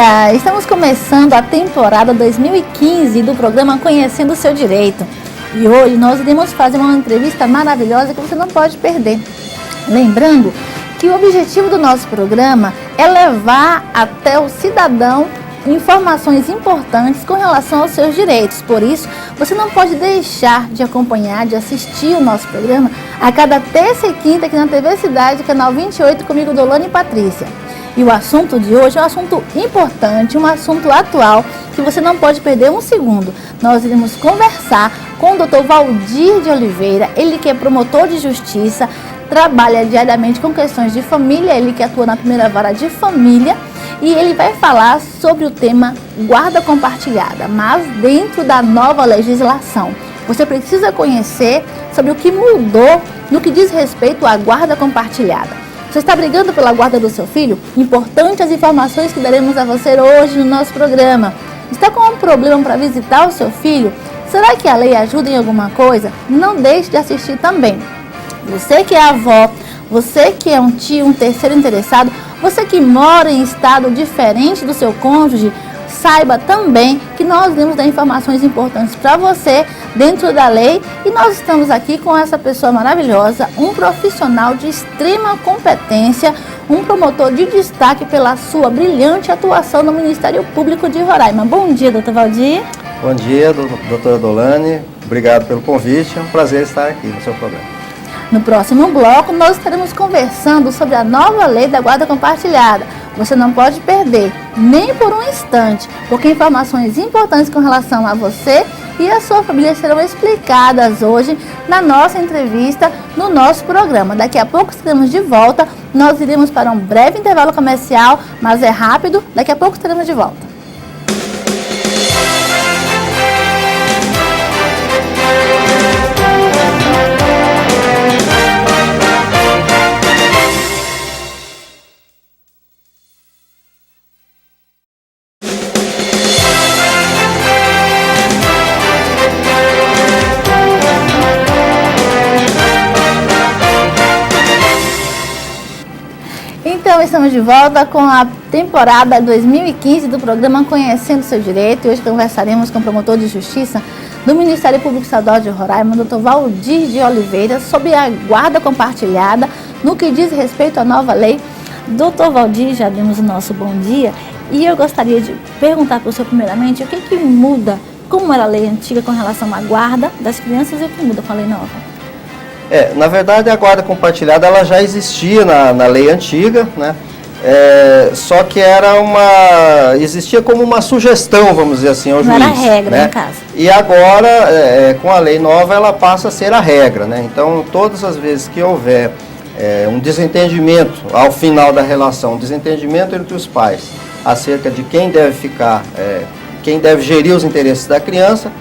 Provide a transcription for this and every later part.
dia! Estamos começando a temporada 2015 do programa Conhecendo o Seu Direito. E hoje nós iremos fazer uma entrevista maravilhosa que você não pode perder. Lembrando que o objetivo do nosso programa é levar até o cidadão informações importantes com relação aos seus direitos. Por isso, você não pode deixar de acompanhar, de assistir o nosso programa a cada terça e quinta aqui na TV Cidade, canal 28, comigo, Dolane e Patrícia. E o assunto de hoje é um assunto importante, um assunto atual, que você não pode perder um segundo. Nós iremos conversar com o Dr. Valdir de Oliveira, ele que é promotor de justiça, trabalha diariamente com questões de família, ele que atua na primeira vara de família, e ele vai falar sobre o tema guarda compartilhada, mas dentro da nova legislação. Você precisa conhecer sobre o que mudou no que diz respeito à guarda compartilhada. Você está brigando pela guarda do seu filho? Importante as informações que daremos a você hoje no nosso programa. Está com um problema para visitar o seu filho? Será que a lei ajuda em alguma coisa? Não deixe de assistir também. Você que é avó, você que é um tio, um terceiro interessado, você que mora em estado diferente do seu cônjuge, saiba também que nós temos informações importantes para você dentro da lei e nós estamos aqui com essa pessoa maravilhosa, um profissional de extrema competência, um promotor de destaque pela sua brilhante atuação no Ministério Público de Roraima. Bom dia, doutor Valdir. Bom dia, doutora Dolane. Obrigado pelo convite, é um prazer estar aqui no seu programa. No próximo bloco, nós estaremos conversando sobre a nova lei da guarda compartilhada. Você não pode perder, nem por um instante, porque informações importantes com relação a você e a sua família serão explicadas hoje na nossa entrevista, no nosso programa. Daqui a pouco estaremos de volta, nós iremos para um breve intervalo comercial, mas é rápido, daqui a pouco estaremos de volta. Então, estamos de volta com a temporada 2015 do programa Conhecendo o Seu Direito. E hoje conversaremos com o promotor de justiça do Ministério Público Estadual de Roraima, Dr. Valdir de Oliveira, sobre a guarda compartilhada no que diz respeito à nova lei. Dr. Valdir, já demos o nosso bom dia e eu gostaria de perguntar para o senhor primeiramente o que muda, como era a lei antiga com relação à guarda das crianças e o que muda com a lei nova. Na verdade, a guarda compartilhada ela já existia na lei antiga, né? Só que existia como uma sugestão, vamos dizer assim, ao juiz. Não era regra, né? No caso. E agora, com a lei nova, ela passa a ser a regra, né? Então, todas as vezes que houver um desentendimento ao final da relação, um desentendimento entre os pais acerca de quem deve ficar, quem deve gerir os interesses da criança,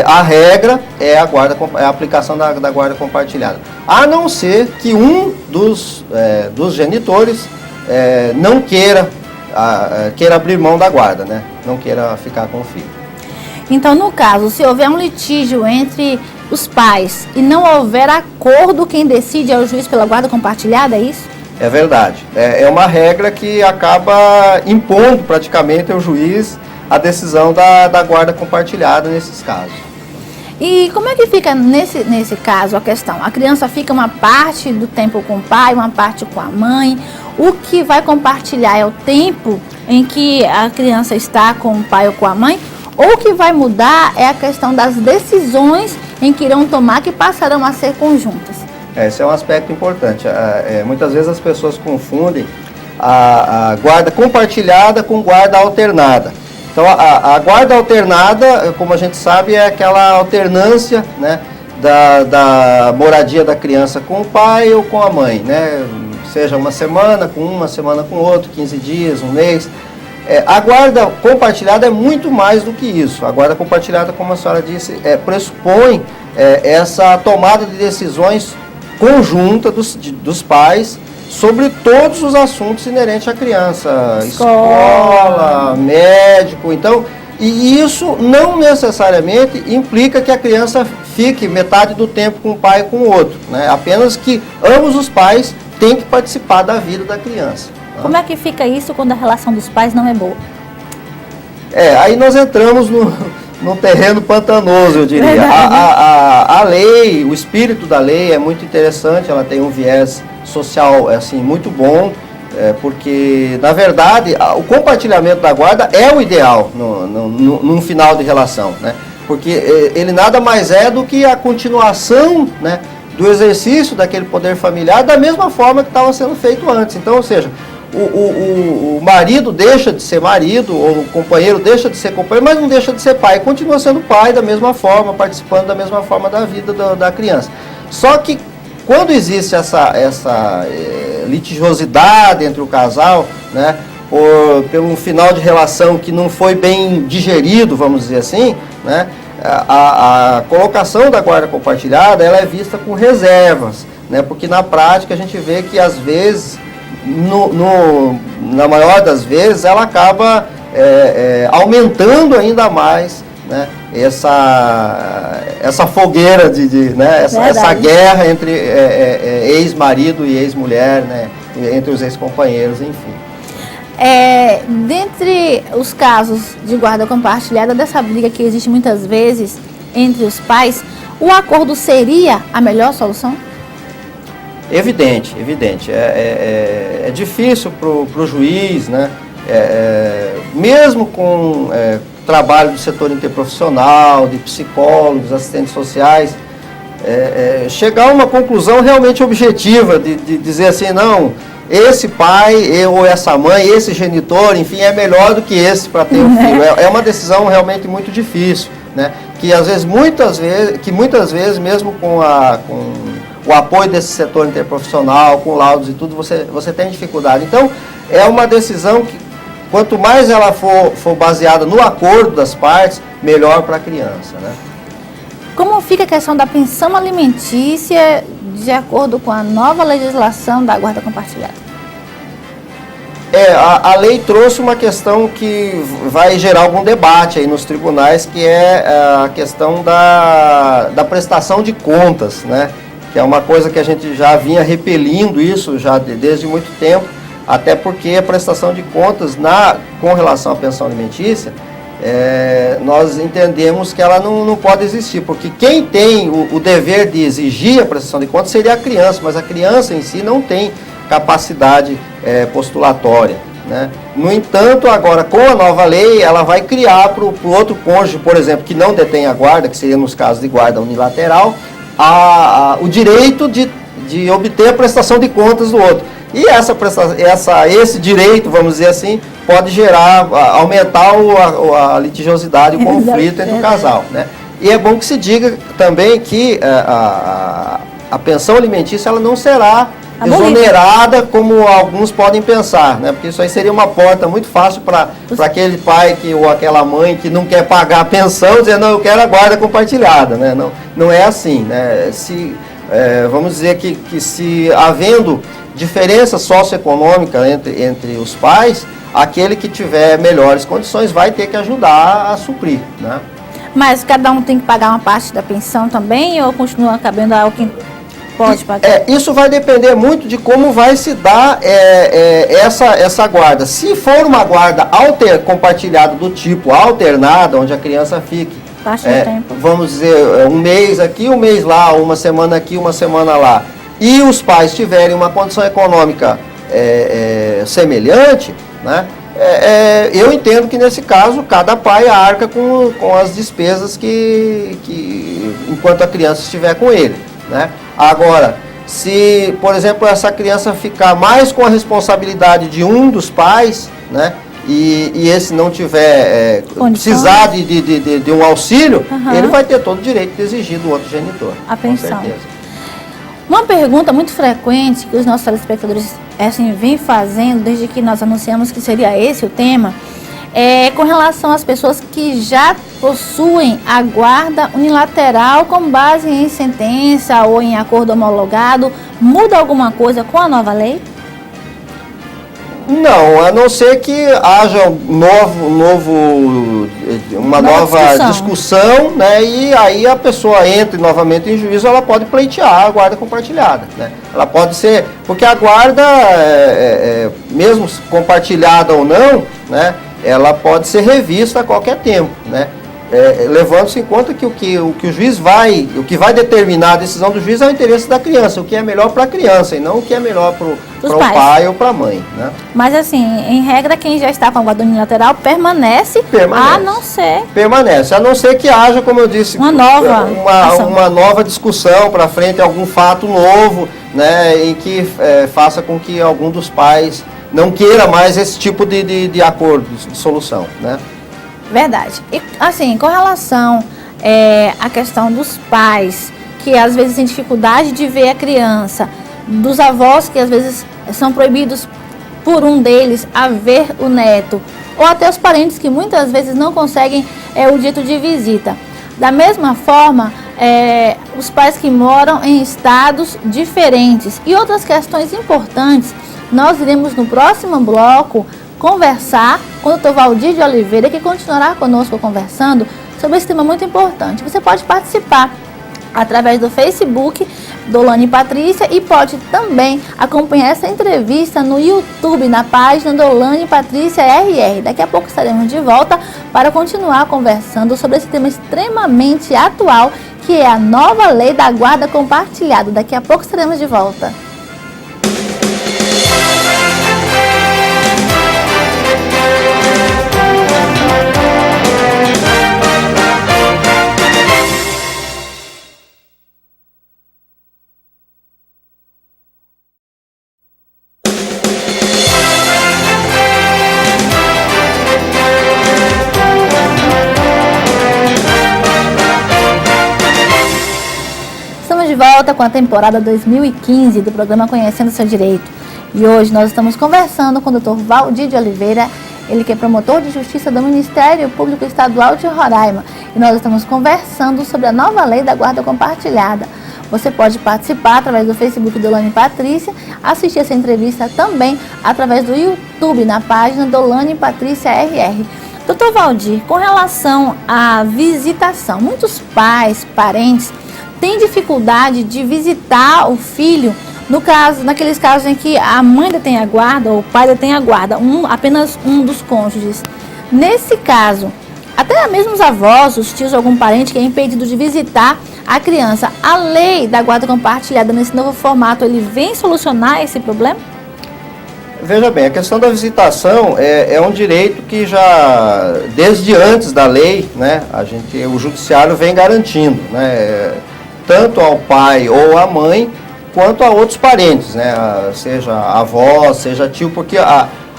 a regra é a aplicação da guarda compartilhada. A não ser que um dos genitores não queira abrir mão da guarda, né? Não queira ficar com o filho. Então, no caso, se houver um litígio entre os pais e não houver acordo, quem decide é o juiz pela guarda compartilhada, é isso? É verdade. É uma regra que acaba impondo praticamente ao juiz a decisão da guarda compartilhada nesses casos. E como é que fica nesse caso a questão? A criança fica uma parte do tempo com o pai, uma parte com a mãe. O que vai compartilhar é o tempo em que a criança está com o pai ou com a mãe? Ou o que vai mudar é a questão das decisões em que irão tomar, que passarão a ser conjuntas? Esse é um aspecto importante. Muitas vezes as pessoas confundem a guarda compartilhada com guarda alternada. Então, a guarda alternada, como a gente sabe, é aquela alternância, né, da moradia da criança com o pai ou com a mãe, né? Seja uma semana com outro, 15 dias, um mês. A guarda compartilhada é muito mais do que isso. A guarda compartilhada, como a senhora disse, pressupõe essa tomada de decisões conjunta dos pais sobre todos os assuntos inerentes à criança, escola, médico, então, e isso não necessariamente implica que a criança fique metade do tempo com o pai e com o outro, né? Apenas que ambos os pais têm que participar da vida da criança. Como é que fica isso quando a relação dos pais não é boa? Aí nós entramos num terreno pantanoso, eu diria. A lei, o espírito da lei é muito interessante, ela tem um viés social assim, muito bom, porque, na verdade, o compartilhamento da guarda é o ideal num final de relação, né? Porque ele nada mais é do que a continuação, né, do exercício daquele poder familiar da mesma forma que estava sendo feito antes. Então, ou seja, o marido deixa de ser marido, ou o companheiro deixa de ser companheiro, mas não deixa de ser pai, continua sendo pai da mesma forma, participando da mesma forma da vida da criança. Só que quando existe essa litigiosidade entre o casal, né, pelo final de relação que não foi bem digerido, vamos dizer assim, né, a colocação da guarda compartilhada ela é vista com reservas, né, porque na prática a gente vê que às vezes, na maior das vezes, ela acaba aumentando ainda mais, né, essa fogueira, né, essa guerra entre ex-marido e ex-mulher, né, entre os ex-companheiros, enfim. Dentre os casos de guarda compartilhada, dessa briga que existe muitas vezes entre os pais, o acordo seria a melhor solução? Evidente. É difícil para o juiz, né, mesmo com trabalho do setor interprofissional, de psicólogos, assistentes sociais, chegar a uma conclusão realmente objetiva, de dizer assim, não, esse pai ou essa mãe, esse genitor, enfim, é melhor do que esse para ter um filho. É uma decisão realmente muito difícil, né? Que às vezes, muitas vezes, mesmo com o apoio desse setor interprofissional, com laudos e tudo, você tem dificuldade. Então, é uma decisão que, quanto mais ela for baseada no acordo das partes, melhor para a criança, né? Como fica a questão da pensão alimentícia de acordo com a nova legislação da guarda compartilhada? A lei trouxe uma questão que vai gerar algum debate aí nos tribunais, que é a questão da prestação de contas, né? Que é uma coisa que a gente já vinha repelindo isso já desde muito tempo, até porque a prestação de contas com relação à pensão alimentícia, nós entendemos que ela não pode existir, porque quem tem o dever de exigir a prestação de contas seria a criança, mas a criança em si não tem capacidade postulatória, né? No entanto, agora com a nova lei, ela vai criar para o outro cônjuge, por exemplo, que não detém a guarda, que seria nos casos de guarda unilateral, o direito de obter a prestação de contas do outro. E esse direito, vamos dizer assim, pode aumentar a litigiosidade, o conflito entre o casal, né? E é bom que se diga também que a pensão alimentícia ela não será exonerada como alguns podem pensar, né? Porque isso aí seria uma porta muito fácil para aquele pai ou aquela mãe que não quer pagar a pensão, dizendo, não, eu quero a guarda compartilhada, né? Não é assim, né? Vamos dizer que se havendo diferença socioeconômica entre os pais, aquele que tiver melhores condições vai ter que ajudar a suprir, né? Mas cada um tem que pagar uma parte da pensão também, ou continua cabendo ao que pode pagar? Isso vai depender muito de como vai se dar essa guarda. Se for uma guarda compartilhada do tipo alternada, onde a criança fique, tempo. Vamos dizer, um mês aqui, um mês lá, uma semana aqui, uma semana lá, e os pais tiverem uma condição econômica semelhante, né? Eu entendo que nesse caso cada pai arca com as despesas que enquanto a criança estiver com ele, né? Agora, se, por exemplo, essa criança ficar mais com a responsabilidade de um dos pais, né? E esse não tiver precisar de um auxílio, ele vai ter todo o direito de exigir do outro genitor. A pensão. Com certeza. Uma pergunta muito frequente que os nossos telespectadores vêm fazendo desde que nós anunciamos que seria esse o tema, é com relação às pessoas que já possuem a guarda unilateral com base em sentença ou em acordo homologado. Muda alguma coisa com a nova lei? Não, a não ser que haja uma nova discussão, né? E aí a pessoa entre novamente em juízo, ela pode pleitear a guarda compartilhada, né? Ela pode ser, porque a guarda, mesmo compartilhada ou não, né? ela pode ser revista a qualquer tempo, né? Levando-se em conta que o que o juiz o que vai determinar a decisão do juiz é o interesse da criança, o que é melhor para a criança e não o que é melhor para o pai ou para a mãe, né? Mas assim, em regra, quem já está com a guarda unilateral permanece, a não ser... Permanece, a não ser que haja, como eu disse, uma nova discussão para frente, algum fato novo, né, em que faça com que algum dos pais não queira mais esse tipo de acordo, de solução, né? Verdade. E assim, com relação à questão dos pais, que às vezes têm dificuldade de ver a criança, dos avós que às vezes são proibidos por um deles a ver o neto, ou até os parentes que muitas vezes não conseguem o dito de visita. Da mesma forma, os pais que moram em estados diferentes e outras questões importantes, nós iremos no próximo bloco conversar com o Dr. Valdir de Oliveira, que continuará conosco conversando sobre esse tema muito importante. Você pode participar através do Facebook Dolane Patrícia e pode também acompanhar essa entrevista no YouTube, na página Dolane Patrícia RR. Daqui a pouco estaremos de volta para continuar conversando sobre esse tema extremamente atual, que é a nova lei da guarda compartilhada. Daqui a pouco estaremos de volta. De volta com a temporada 2015 do programa Conhecendo Seu Direito. E hoje nós estamos conversando com o Dr. Valdir de Oliveira, ele que é promotor de justiça do Ministério Público Estadual de Roraima. E nós estamos conversando sobre a nova lei da guarda compartilhada. Você pode participar através do Facebook Dolane Patrícia, assistir essa entrevista também através do YouTube, na página Dolane Patrícia RR. Dr. Valdir, com relação à visitação, muitos pais, parentes, tem dificuldade de visitar o filho, naqueles casos em que a mãe detém a guarda ou o pai detém a guarda, apenas um dos cônjuges. Nesse caso, até mesmo os avós, os tios, algum parente que é impedido de visitar a criança, a lei da guarda compartilhada nesse novo formato, ele vem solucionar esse problema? Veja bem, a questão da visitação é um direito que já, desde antes da lei, né, o judiciário vem garantindo, né, tanto ao pai ou à mãe, quanto a outros parentes, né? Seja avó, seja tio, porque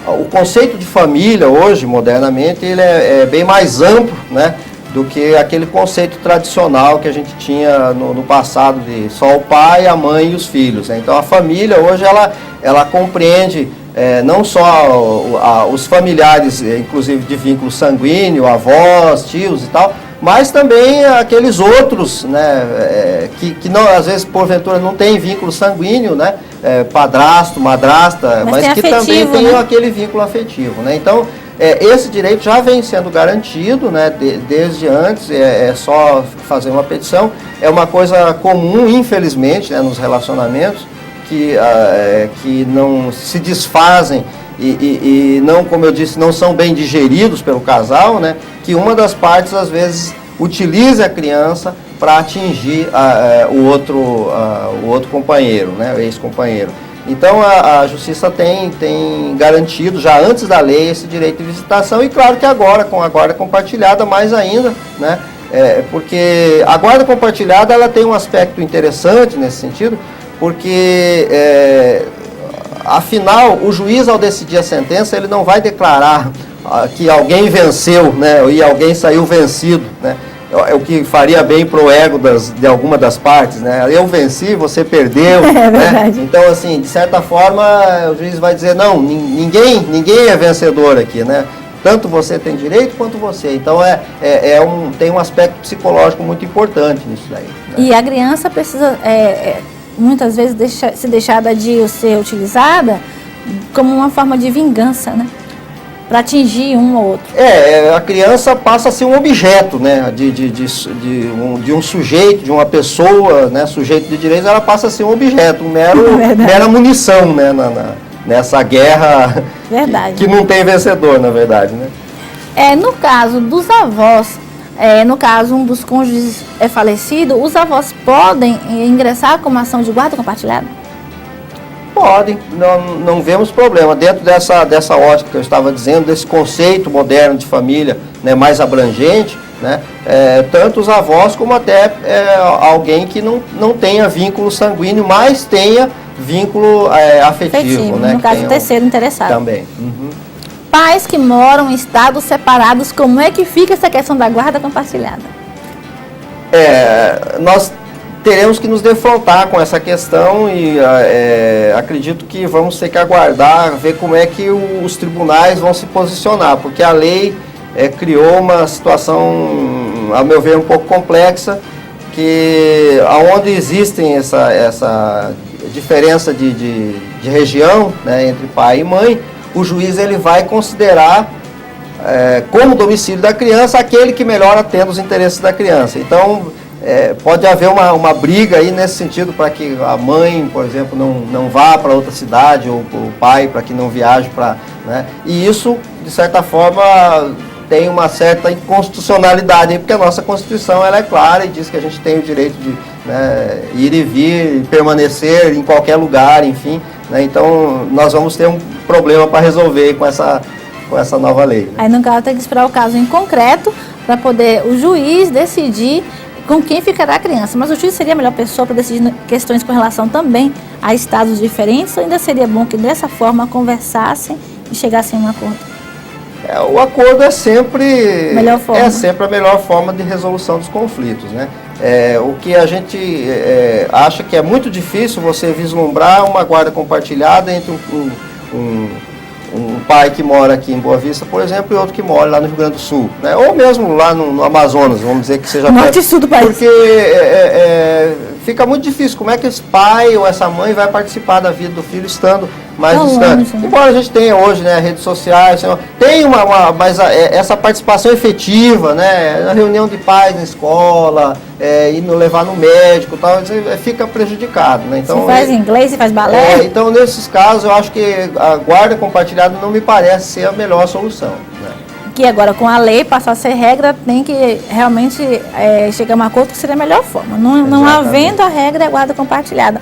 o conceito de família hoje, modernamente, ele é bem mais amplo, né, do que aquele conceito tradicional que a gente tinha no passado de só o pai, a mãe e os filhos, né? Então a família hoje ela compreende não só os familiares, inclusive de vínculo sanguíneo, avós, tios e tal, mas também aqueles outros, né, que não, às vezes, porventura, não tem vínculo sanguíneo, né, padrasto, madrasta, mas que afetivo, também tem, né, aquele vínculo afetivo, né? Então, esse direito já vem sendo garantido, né, desde antes, é só fazer uma petição. É uma coisa comum, infelizmente, né, nos relacionamentos, que não se desfazem e não, como eu disse, não são bem digeridos pelo casal, né, que uma das partes, às vezes, utiliza a criança para atingir o outro companheiro, né, o ex-companheiro. Então, a Justiça tem garantido, já antes da lei, esse direito de visitação, e claro que agora, com a guarda compartilhada, mais ainda, né, porque a guarda compartilhada ela tem um aspecto interessante nesse sentido, porque, afinal, o juiz, ao decidir a sentença, ele não vai declarar que alguém venceu, né, e alguém saiu vencido, né? É o que faria bem para o ego de alguma das partes, né? Eu venci, você perdeu, né? Então, assim, de certa forma, o juiz vai dizer, não, ninguém é vencedor aqui, né? Tanto você tem direito quanto você. Então, tem um aspecto psicológico muito importante nisso daí, né? E a criança precisa, muitas vezes, ser deixada de ser utilizada como uma forma de vingança, né? Para atingir um ou outro. A criança passa a ser um objeto, né, de um sujeito, de uma pessoa, né, sujeito de direitos, ela passa a ser um objeto, mera munição, né, nessa guerra que não tem vencedor, na verdade, né. No caso dos avós, no caso um dos cônjuges é falecido, os avós podem ingressar com uma ação de guarda compartilhada? Podem, não vemos problema. Dentro dessa ótica que eu estava dizendo, desse conceito moderno de família, né, mais abrangente, né, tanto os avós como até alguém que não tenha vínculo sanguíneo, mas tenha vínculo afetivo. Né, no caso, o terceiro interessado. Também. Uhum. Pais que moram em estados separados, como é que fica essa questão da guarda compartilhada? Nós teremos que nos defrontar com essa questão e acredito que vamos ter que aguardar, ver como é que os tribunais vão se posicionar, porque a lei criou uma situação, a meu ver, um pouco complexa, que onde existem essa diferença de região, né, entre pai e mãe, o juiz ele vai considerar como domicílio da criança aquele que melhor atenda os interesses da criança. Então, pode haver uma briga aí nesse sentido para que a mãe, por exemplo, não vá para outra cidade, ou o pai para que não viaje para... Né? E isso, de certa forma, tem uma certa inconstitucionalidade, porque a nossa Constituição ela é clara e diz que a gente tem o direito de, né, ir e vir, permanecer em qualquer lugar, enfim. Né? Então, nós vamos ter um problema para resolver com essa nova lei. Né? Aí, no caso, tem que esperar o caso em concreto para poder o juiz decidir com quem ficará a criança. Mas o juiz seria a melhor pessoa para decidir questões com relação também a estados diferentes, ou ainda seria bom que dessa forma conversassem e chegassem a um acordo? O acordo é sempre a melhor forma de resolução dos conflitos, né? O que a gente acha que é muito difícil você vislumbrar uma guarda compartilhada entre um pai que mora aqui em Boa Vista, por exemplo, e outro que mora lá no Rio Grande do Sul, né? Ou mesmo lá no Amazonas, vamos dizer que seja norte e sul do país. Porque fica muito difícil. Como é que esse pai ou essa mãe vai participar da vida do filho estando mais distante? Embora a gente tenha hoje, né, redes sociais, tem mas essa participação efetiva, né, na reunião de pais na escola, indo levar no médico, tal, fica prejudicado, né? Então, se faz inglês, se faz balé. Então, nesses casos, eu acho que a guarda compartilhada não me parece ser a melhor solução, né? Que agora, com a lei, passar a ser regra, tem que realmente chegar a um acordo que seria a melhor forma. Não havendo a regra, é a guarda compartilhada.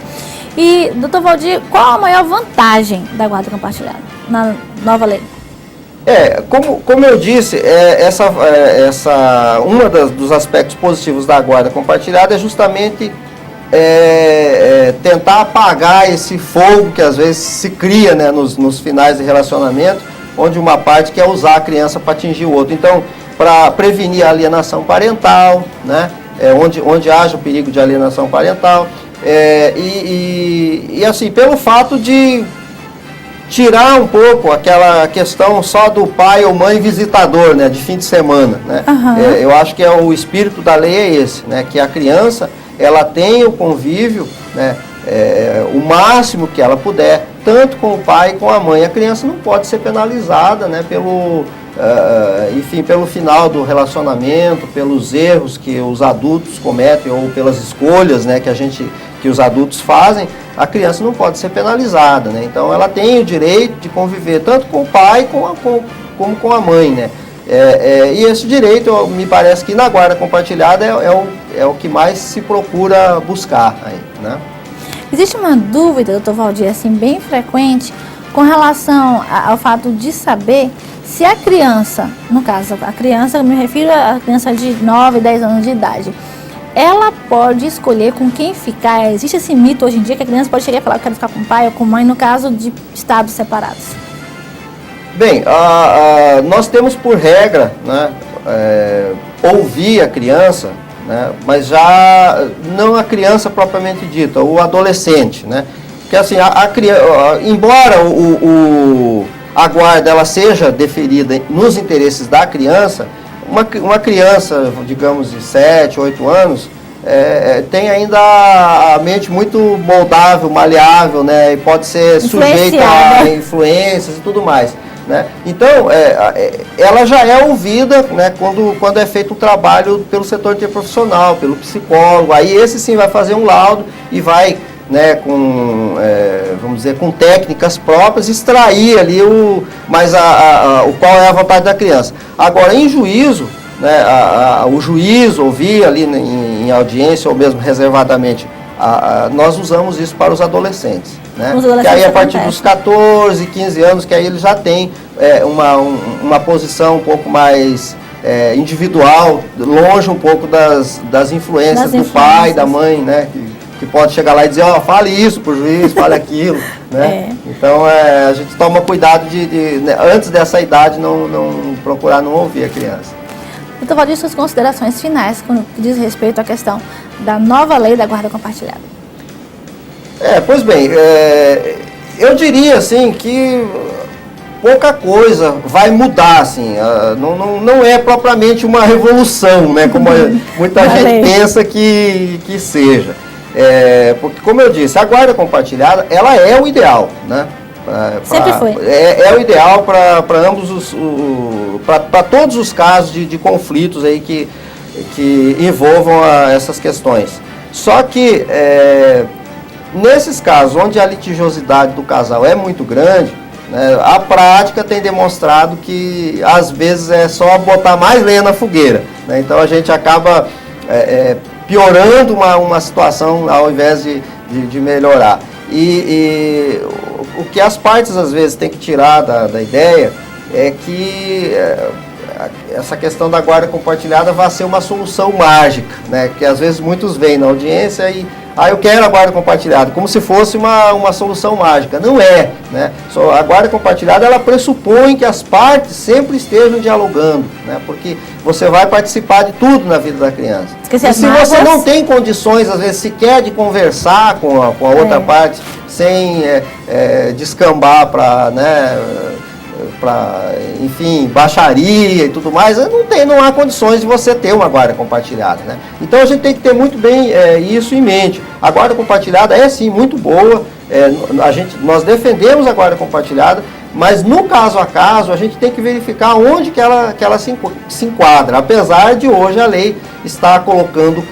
E, doutor Valdir, qual a maior vantagem da guarda compartilhada na nova lei? Como eu disse, dos aspectos positivos da guarda compartilhada é justamente tentar apagar esse fogo que às vezes se cria, né, nos finais de relacionamento, onde uma parte quer usar a criança para atingir o outro. Então, para prevenir a alienação parental, né, onde haja o perigo de alienação parental, e assim, pelo fato de tirar um pouco aquela questão só do pai ou mãe visitador, né, de fim de semana, né? Uhum. Eu acho que o espírito da lei é esse, né, que a criança ela tem o convívio, né, o máximo que ela puder, tanto com o pai como com a mãe. A criança não pode ser penalizada, né, pelo final do relacionamento, pelos erros que os adultos cometem ou pelas escolhas, né, que os adultos fazem. A criança não pode ser penalizada, né? Então ela tem o direito de conviver tanto com o pai como com a mãe, né? E esse direito, me parece que na guarda compartilhada é o que mais se procura buscar aí, né? Existe uma dúvida, doutor Valdir, assim, bem frequente, com relação ao fato de saber se a criança, no caso, a criança, eu me refiro à criança de 9, 10 anos de idade, ela pode escolher com quem ficar. Existe esse mito hoje em dia que a criança pode chegar e falar: eu quero ficar com o pai ou com a mãe, no caso de estados separados? Bem, nós temos por regra, né, ouvir a criança, né, mas já não a criança propriamente dita, o adolescente, né? Porque assim, embora a guarda ela seja deferida nos interesses da criança, uma criança, digamos, de 7, 8 anos, tem ainda a mente muito moldável, maleável, né? E pode ser sujeita a influências e tudo mais, né? Então, ela já é ouvida, né, quando é feito um trabalho pelo setor interprofissional, pelo psicólogo. Aí esse sim vai fazer um laudo e vai né, com, vamos dizer, com técnicas próprias, extrair ali o qual é a vontade da criança. Agora, em juízo, né, o juiz ouvir ali em audiência ou mesmo reservadamente, nós usamos isso para os adolescentes. Né? Que aí a partir dos 14, 15 anos, que aí ele já tem uma posição um pouco mais individual, longe um pouco das influências do pai, da mãe, né? Que pode chegar lá e dizer, fale isso para o juiz, fale aquilo. Né? Então a gente toma cuidado né, antes dessa idade, procurar não ouvir a criança. Doutor Valdir, suas considerações finais quando diz respeito à questão da nova lei da guarda compartilhada. Pois bem, eu diria assim que pouca coisa vai mudar, assim, não é propriamente uma revolução, né, como muita gente pensa que seja. Porque, como eu disse, a guarda compartilhada, ela é o ideal, né? Sempre foi. É o ideal para ambos para todos os casos de conflitos aí que envolvam essas questões. Só que nesses casos onde a litigiosidade do casal é muito grande, né, a prática tem demonstrado que às vezes é só botar mais lenha na fogueira. Né? Então a gente acaba piorando uma situação ao invés de melhorar. E o que as partes às vezes têm que tirar da ideia é que essa questão da guarda compartilhada vai ser uma solução mágica, né? Que às vezes muitos vêm na audiência e eu quero a guarda compartilhada, como se fosse uma solução mágica. Não é, né? A guarda compartilhada, ela pressupõe que as partes sempre estejam dialogando, né? Porque você vai participar de tudo na vida da criança. E se você não tem condições, às vezes, sequer de conversar com a outra parte, sem descambar para, né, enfim, baixaria e tudo mais, não há condições de você ter uma guarda compartilhada, né? Então a gente tem que ter muito bem isso em mente. A guarda compartilhada é sim muito boa, nós defendemos a guarda compartilhada, mas no caso a caso a gente tem que verificar onde que ela se enquadra, apesar de hoje a lei estar colocando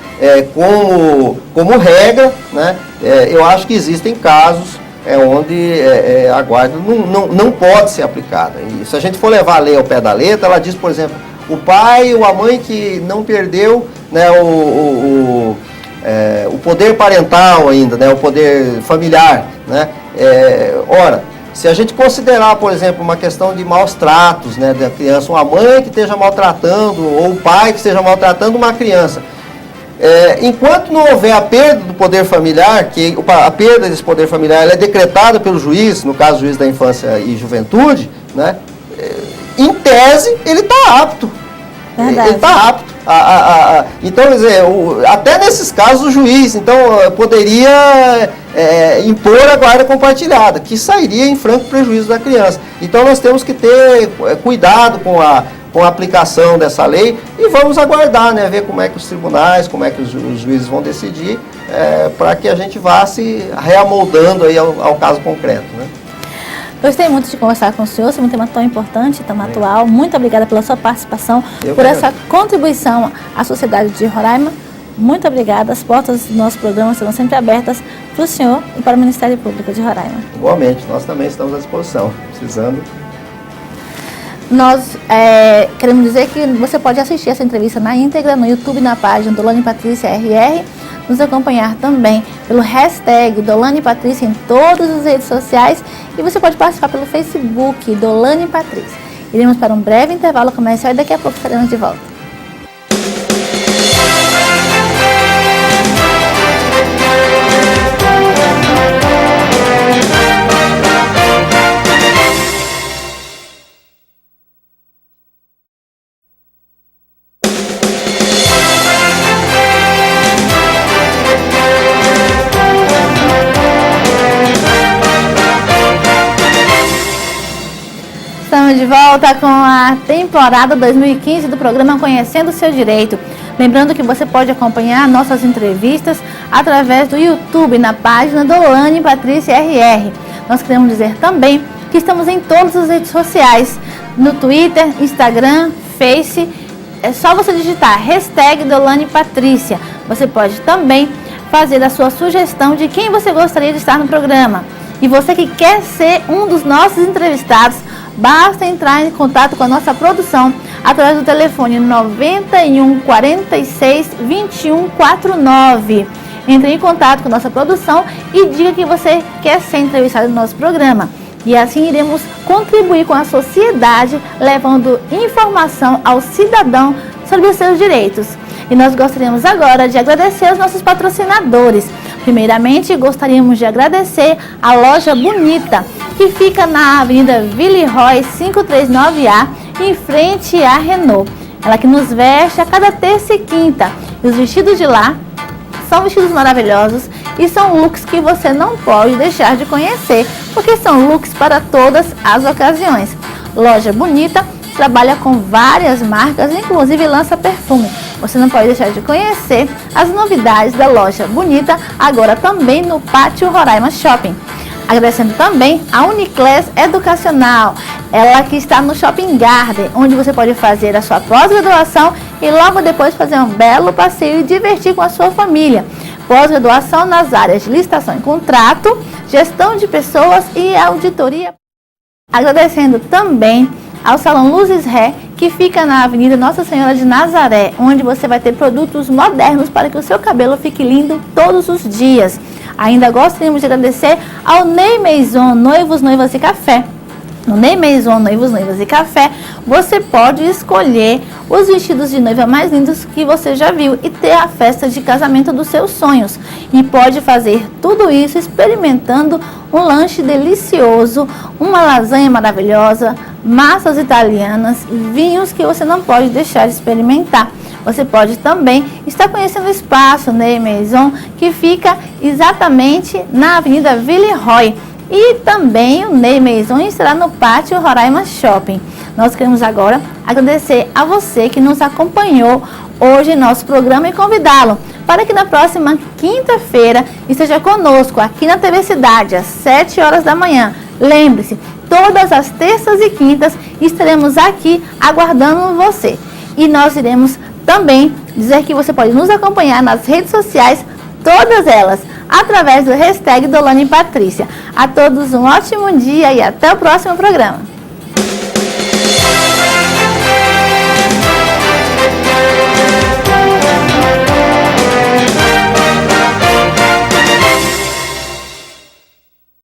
como regra, né? Eu acho que existem casos onde a guarda não pode ser aplicada. E se a gente for levar a lei ao pé da letra, ela diz, por exemplo, o pai ou a mãe que não perdeu, né, o poder parental ainda, né, o poder familiar. Né? Ora, se a gente considerar, por exemplo, uma questão de maus tratos, né, da criança, uma mãe que esteja maltratando ou um pai que esteja maltratando uma criança, enquanto não houver a perda do poder familiar, que a perda desse poder familiar ela é decretada pelo juiz, no caso o juiz da infância e juventude, né, em tese ele está apto. Verdade. Ele está apto. Então, quer dizer, até nesses casos o juiz poderia impor a guarda compartilhada, que sairia em franco prejuízo da criança. Então nós temos que ter cuidado com a aplicação dessa lei e vamos aguardar, né, ver como é que os tribunais, como é que os juízes vão decidir, para que a gente vá se reamoldando aí ao caso concreto. Né? Gostei muito de conversar com o senhor sobre um tema tão importante, tão atual. Muito obrigada pela sua participação, por essa contribuição à sociedade de Roraima. Muito obrigada. As portas do nosso programa serão sempre abertas para o senhor e para o Ministério Público de Roraima. Igualmente, nós também estamos à disposição, precisando. Nós queremos dizer que você pode assistir essa entrevista na íntegra no YouTube, na página Dolane Patrícia RR, nos acompanhar também pelo hashtag Dolane Patrícia em todas as redes sociais e você pode participar pelo Facebook Dolane Patrícia. Iremos para um breve intervalo comercial e daqui a pouco estaremos de volta. Estamos de volta com a temporada 2015 do programa Conhecendo o Seu Direito. Lembrando que você pode acompanhar nossas entrevistas através do YouTube, na página Dolane Patrícia RR. Nós queremos dizer também que estamos em todas as redes sociais, no Twitter, Instagram, Face. É só você digitar hashtag Dolane Patrícia. Você pode também fazer a sua sugestão de quem você gostaria de estar no programa. E você que quer ser um dos nossos entrevistados, basta entrar em contato com a nossa produção através do telefone 91 46 21 49. Entre em contato com a nossa produção e diga que você quer ser entrevistado no nosso programa. E assim iremos contribuir com a sociedade, levando informação ao cidadão sobre os seus direitos. E nós gostaríamos agora de agradecer aos nossos patrocinadores. Primeiramente, gostaríamos de agradecer a Loja Bonita, que fica na Avenida Villeroy 539A, em frente à Renault. Ela que nos veste a cada terça e quinta. E os vestidos de lá são vestidos maravilhosos e são looks que você não pode deixar de conhecer, porque são looks para todas as ocasiões. Loja Bonita trabalha com várias marcas, inclusive lança perfume. Você não pode deixar de conhecer as novidades da Loja Bonita, agora também no Pátio Roraima Shopping. Agradecendo também a Uniclass Educacional, ela que está no Shopping Garden, onde você pode fazer a sua pós-graduação e logo depois fazer um belo passeio e divertir com a sua família. Pós-graduação nas áreas de licitação e contrato, gestão de pessoas e auditoria. Agradecendo também ao Salão Luzes Ré, que fica na Avenida Nossa Senhora de Nazaré, onde você vai ter produtos modernos para que o seu cabelo fique lindo todos os dias. Ainda gostaríamos de agradecer ao Ney Maison Noivos, Noivas e Café. No Ney Maison Noivos, Noivas e Café, você pode escolher os vestidos de noiva mais lindos que você já viu e ter a festa de casamento dos seus sonhos. E pode fazer tudo isso experimentando um lanche delicioso, uma lasanha maravilhosa, massas italianas, vinhos que você não pode deixar de experimentar. Você pode também estar conhecendo o espaço Ney Maison, que fica exatamente na Avenida Villeroy. E também o Ney Maison estará no Pátio Roraima Shopping. Nós queremos agora agradecer a você que nos acompanhou hoje em nosso programa e convidá-lo para que na próxima quinta-feira esteja conosco aqui na TV Cidade, às 7 horas da manhã. Lembre-se, todas as terças e quintas estaremos aqui aguardando você. E nós iremos também dizer que você pode nos acompanhar nas redes sociais, todas elas, através do hashtag Dolane Patrícia. A todos um ótimo dia e até o próximo programa.